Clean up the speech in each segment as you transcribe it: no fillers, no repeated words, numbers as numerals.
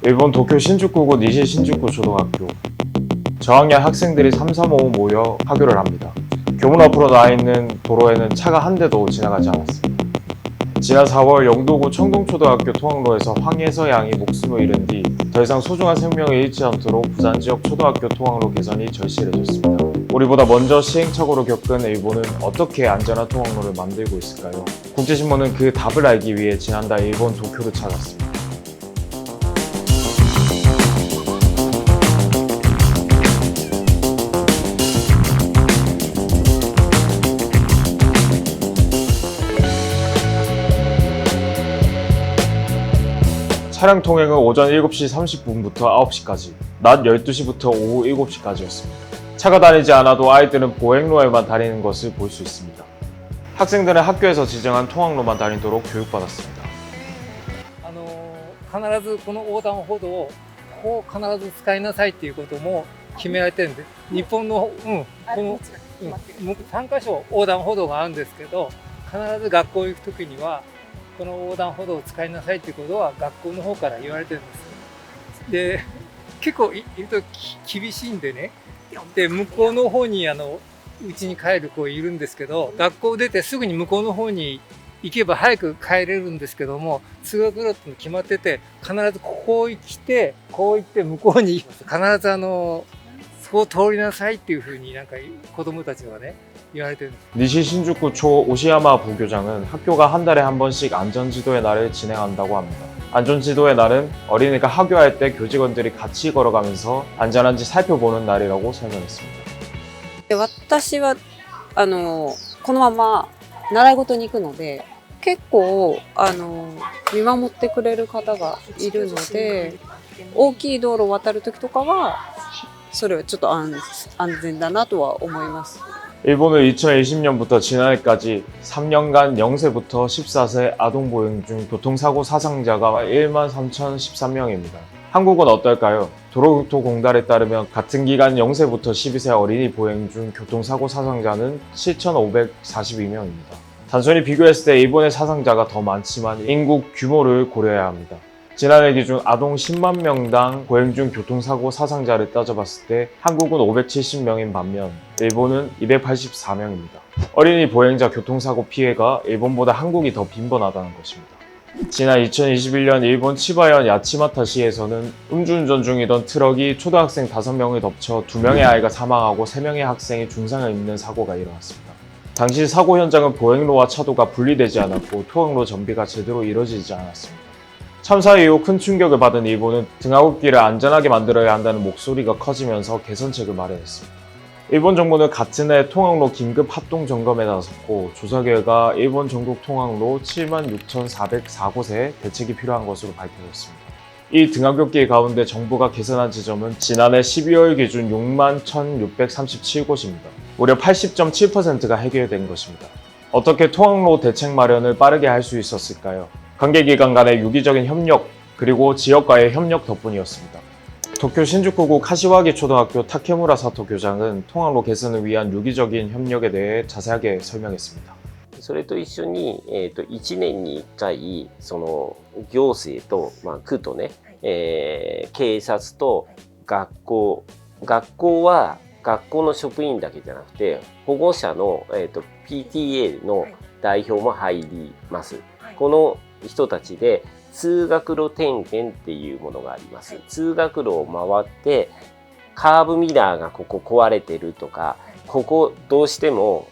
일본 도쿄 신주쿠구 니시 신주쿠 초등학교. 저학년 학생들이 3, 4, 5 모여 하교를 합니다. 교문 앞으로 나와 있는 도로에는 차가 한 대도 지나가지 않았습니다. 지난 4월 영도구 청동초등학교 통학로에서 황예서 양이 목숨을 잃은 뒤 더 이상 소중한 생명을 잃지 않도록 부산 지역 초등학교 통학로 개선이 절실해졌습니다. 우리보다 먼저 시행착오를 겪은 일본은 어떻게 안전한 통학로를 만들고 있을까요? 국제신문은 그 답을 알기 위해 지난달 일본 도쿄를 찾았습니다. 차량 통행은 오전 7시 30분부터 9시까지, 낮 12시부터 오후 7시까지였습니다. 차가 다니지 않아도 아이들은 보행로에만 다니는 것을 볼 수 있습니다. 학생들은 학교에서 지정한 통학로만 다니도록 교육받았습니다. 必ずこの横断歩道を必ず使いなさいっていうことも決められてるんで、日本の、この、3カ所横断歩道があるんですけど、必ず学校行くときにはこの横断歩道を使いなさいっていうことは学校の方から言われてるんです。で、結構いると厳しいんでね。で、向こうの方に家に帰る子いるんですけど、学校出てすぐに向こうの方に行けば早く帰れるんですけども、通学路って決まってて、必ずこう行って向こうに必ずそこを通りなさいっていうふうになんか子供たちがね言われてるんです。 니시 신주쿠 초 오시야마 부교장은 학교가 한 달에 한 번씩 안전지도의 날을 진행한다고 합니다. 안전지도의 날은 어린이가 하교할 때 교직원들이 같이 걸어가면서 안전한지 살펴보는 날이라고 설명했습니다. 私はこのまま習い事に行くので結構見守ってくれる方がいるので大きい道路を渡る時とかはそれはちょっと安全だなとは思います。 일본은 2020년부터 지난해까지 3년간 0세부터 14세 아동 보행 중 교통사고 사상자가 13,013명입니다. 한국은 어떨까요? 도로교통공단에 따르면 같은 기간 0세부터 12세 어린이 보행 중 교통사고 사상자는 7,542명입니다. 단순히 비교했을 때 일본의 사상자가 더 많지만 인구 규모를 고려해야 합니다. 지난해 기준 아동 10만 명당 보행 중 교통사고 사상자를 따져봤을 때 한국은 570명인 반면 일본은 284명입니다. 어린이 보행자 교통사고 피해가 일본보다 한국이 더 빈번하다는 것입니다. 지난 2021년 일본 치바현 야치마타시에서는 음주운전 중이던 트럭이 초등학생 5명을 덮쳐 2명의 아이가 사망하고 3명의 학생이 중상을 입는 사고가 일어났습니다. 당시 사고 현장은 보행로와 차도가 분리되지 않았고 통학로 정비가 제대로 이뤄지지 않았습니다. 참사 이후 큰 충격을 받은 일본은 등하굣길을 안전하게 만들어야 한다는 목소리가 커지면서 개선책을 마련했습니다. 일본 정부는 같은 해 통학로 긴급 합동 점검에 나섰고 조사 결과 일본 전국 통학로 76,404곳에 대책이 필요한 것으로 밝혀졌습니다. 이 등하굣길 가운데 정부가 개선한 지점은 지난해 12월 기준 61,637곳입니다. 무려 80.7%가 해결된 것입니다. 어떻게 통학로 대책 마련을 빠르게 할 수 있었을까요? 관계기관 간의 유기적인 협력, 그리고 지역과의 협력 덕분이었습니다. 도쿄 신주쿠구 카시와기 초등학교 타케무라 사토 교장은 통학로 개선을 위한 유기적인 협력에 대해 자세하게 설명했습니다. それと一緒に、1年に1回その行政と、区とね、警察と学校は学校の職員だけじゃなくて保護者の、PTA の代表も入ります。この人たちで通学路点検っていうものがあります。通学路を回ってカーブミラーがここ壊れてるとか、ここどうしても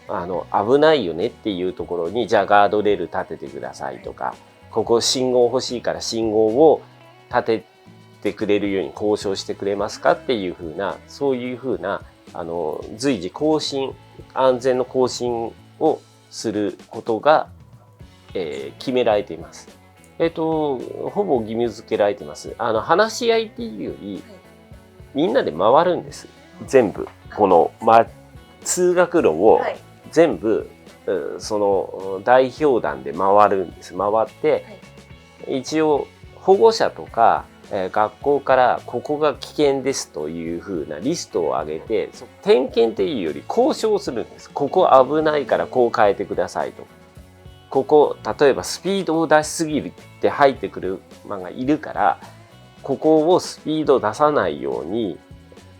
危ないよねっていうところにじゃあガードレール立ててくださいとか、ここ信号欲しいから信号を立ててくれるように交渉してくれますかっていう風な、そういう風な随時更新、安全の更新をすることが決められています。ほぼ義務付けられています。話し合いっていうより、みんなで回るんです。全部。この、通学路を全部、その代表団で回るんです。回って、一応保護者とか、学校からここが危険ですというふうなリストを上げて、点検っていうより交渉するんです。ここ危ないからこう変えてくださいと。ここ例えばスピードを出しすぎるって入ってくる馬がいるからここをスピード出さないように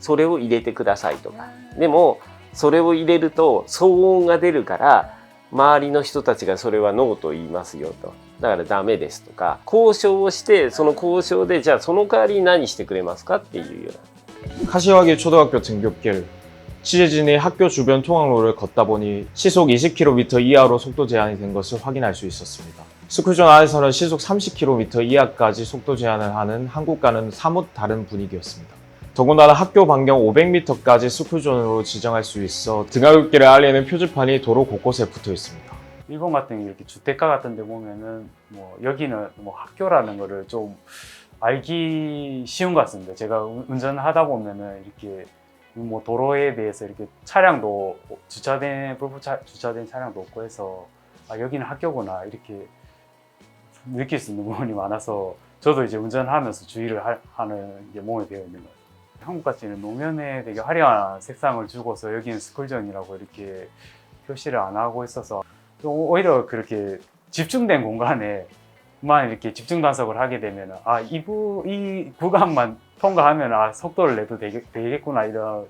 それを入れてくださいとか、でもそれを入れると騒音が出るから周りの人たちがそれはノーと言いますよと、だからダメですとか交渉をして、その交渉でじゃあその代わりに何してくれますかっていうような。 카시와기 초등학교 등굣길. 취재진이 학교 주변 통학로를 걷다 보니 시속 20km 이하로 속도 제한이 된 것을 확인할 수 있었습니다. 스쿨존 안에서는 시속 30km 이하까지 속도 제한을 하는 한국과는 사뭇 다른 분위기였습니다. 더군다나 학교 반경 500m까지 스쿨존으로 지정할 수 있어 등하굣길을 알리는 표지판이 도로 곳곳에 붙어 있습니다. 일본 같은 게 이렇게 주택가 같은 데 보면은 뭐 여기는 뭐 학교라는 거를 좀 알기 쉬운 것 같습니다. 제가 운전하다 보면은 이렇게 뭐 도로에 대해서 이렇게 차량도 불법 주차된 차량도 없고 해서 아 여기는 학교구나 이렇게 느낄 수 있는 부분이 많아서 저도 이제 운전하면서 주의를 하는 게 몸에 배어 있는 것 같아요. 한국같이는 노면에 되게 화려한 색상을 주고서 여기는 스쿨존이라고 이렇게 표시를 안 하고 있어서 오히려 그렇게 집중된 공간에만 이렇게 집중 단속을 하게 되면 아, 이 구간만 통과하면 아, 속도를 내도 되겠구나 이런,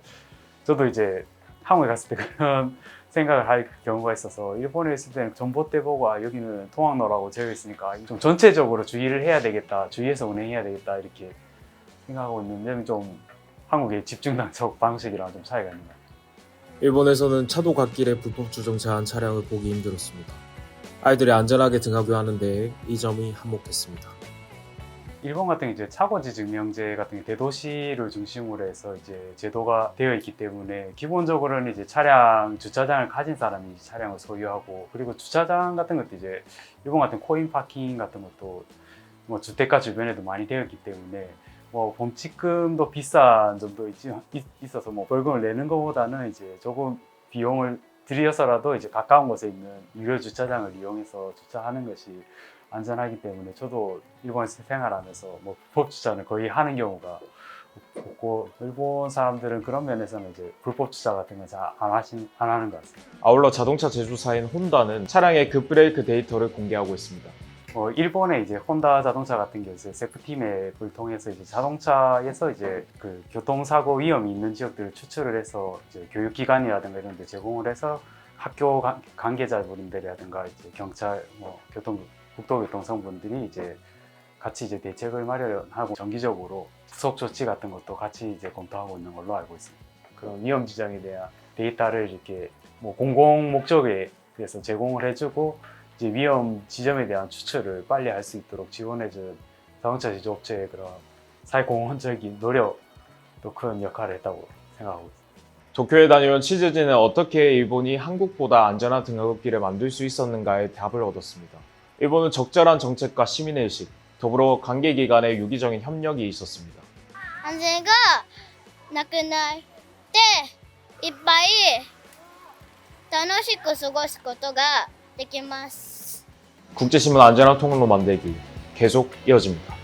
저도 이제 한국에 갔을 때 그런 생각을 할 경우가 있어서 일본에 있을 때는 전봇대 보고 아, 여기는 통학로라고 되어 있으니까 좀 전체적으로 주의를 해야 되겠다, 주의해서 운행해야 되겠다 이렇게 생각하고 있는데 좀 한국의 집중 단속 방식이랑 좀 차이가 있는 것 같아요. 일본에서는 차도 갓길에 불법 주정 제한 차량을 보기 힘들었습니다. 아이들이 안전하게 등하교를 하는 데에 이 점이 한몫했습니다. 일본 같은 게 이제 차고지 증명제 같은 게 대도시를 중심으로 해서 이제 제도가 되어 있기 때문에 기본적으로는 이제 차량 주차장을 가진 사람이 차량을 소유하고, 그리고 주차장 같은 것도 이제 일본 같은 코인 파킹 같은 것도 뭐 주택가 주변에도 많이 되어 있기 때문에 뭐 범칙금도 비싼 점도 있어서 뭐 벌금을 내는 것보다는 이제 조금 비용을 들여서라도 이제 가까운 곳에 있는 유료 주차장을 이용해서 주차하는 것이 안전하기 때문에 저도 일본에서 생활하면서 뭐 불법 주차는 거의 하는 경우가 없고, 일본 사람들은 그런 면에서는 이제 불법 주차 같은 건 잘 안 하는 것 같습니다. 아울러 자동차 제조사인 혼다는 차량의 급브레이크 데이터를 공개하고 있습니다. 일본의 이제 혼다 자동차 같은 경우 세프티맵을 통해서 이제 자동차에서 이제 그 교통사고 위험이 있는 지역들을 추출을 해서 이제 교육기관이라든가 이런 데 제공을 해서 학교 관계자분들이라든가 이제 경찰, 뭐 국토교통성분들이 이제 같이 이제 대책을 마련하고 정기적으로 후속 조치 같은 것도 같이 이제 검토하고 있는 걸로 알고 있습니다. 그런 위험 지정에 대한 데이터를 이렇게 뭐 공공 목적에 대해서 제공을 해주고 이제 위험 지점에 대한 추출을 빨리 할 수 있도록 지원해준 자동차 제조업체의 그런 사회공헌적인 노력도 큰 역할을 했다고 생각하고 있습니다. 도쿄에 다녀온 취재진은 어떻게 일본이 한국보다 안전한 등하굣길을 만들 수 있었는가에 답을 얻었습니다. 일본은 적절한 정책과 시민의식, 더불어 관계기관의 유기적인 협력이 있었습니다. 安全がなくなっていっぱい楽しく過ごすことができます。 국제신문 안전한 통로 만들기 계속 이어집니다.